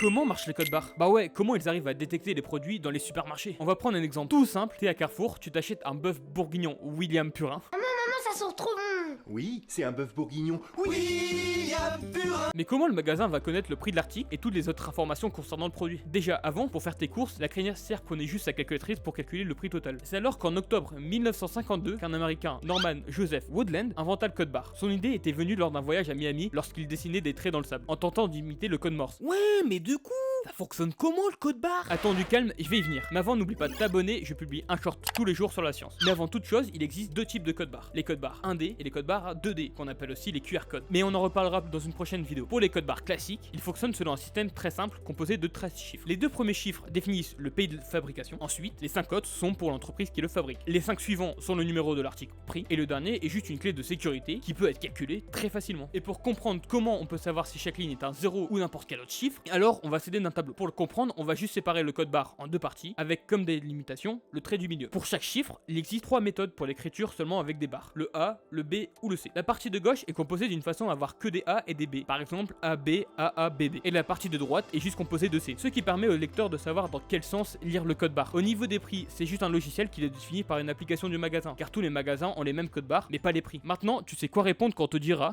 comment marchent les codes barres? Bah ouais, comment ils arrivent à détecter les produits dans les supermarchés? On va prendre un exemple tout simple. T'es à Carrefour, tu t'achètes un bœuf bourguignon William Purin. Maman, ça sent trop bon. Oui, c'est un bœuf bourguignon. Oui, Mais comment le magasin va connaître le prix de l'article et toutes les autres informations concernant le produit? Déjà, avant, pour faire tes courses, la crinière prenait juste sa calculatrice pour calculer le prix total. C'est alors qu'en octobre 1952 qu'un américain, Norman Joseph Woodland, inventa le code barre. Son idée était venue lors d'un voyage à Miami lorsqu'il dessinait des traits dans le sable, en tentant d'imiter le code Morse. Ouais, mais du coup, ça fonctionne comment le code barre? Attends du calme, je vais y venir. Mais avant, n'oublie pas de t'abonner, je publie un short tous les jours sur la science. Mais avant toute chose, il existe deux types de codes barres. Les codes barres 1D et les codes barres 2D, qu'on appelle aussi les QR codes. Mais on en reparlera dans une prochaine vidéo. Pour les codes barres classiques, ils fonctionnent selon un système très simple composé de 13 chiffres. Les deux premiers chiffres définissent le pays de fabrication. Ensuite, les 5 autres sont pour l'entreprise qui le fabrique. Les 5 suivants sont le numéro de l'article prix. Et le dernier est juste une clé de sécurité qui peut être calculée très facilement. Et pour comprendre comment on peut savoir si chaque ligne est un 0 ou n'importe quel autre chiffre, alors on va s'aider d'un tableau. Pour le comprendre, on va juste séparer le code barre en deux parties, avec comme délimitations le trait du milieu. Pour chaque chiffre, il existe 3 méthodes pour l'écriture seulement avec des barres. Le A, le B ou le C. La partie de gauche est composée d'une façon à avoir que des A et des B. Par exemple, AB, AA, BB. Et la partie de droite est juste composée de C. Ce qui permet au lecteur de savoir dans quel sens lire le code barre. Au niveau des prix, c'est juste un logiciel qui est défini par une application du magasin. Car tous les magasins ont les mêmes codes barres, mais pas les prix. Maintenant, tu sais quoi répondre quand on te dira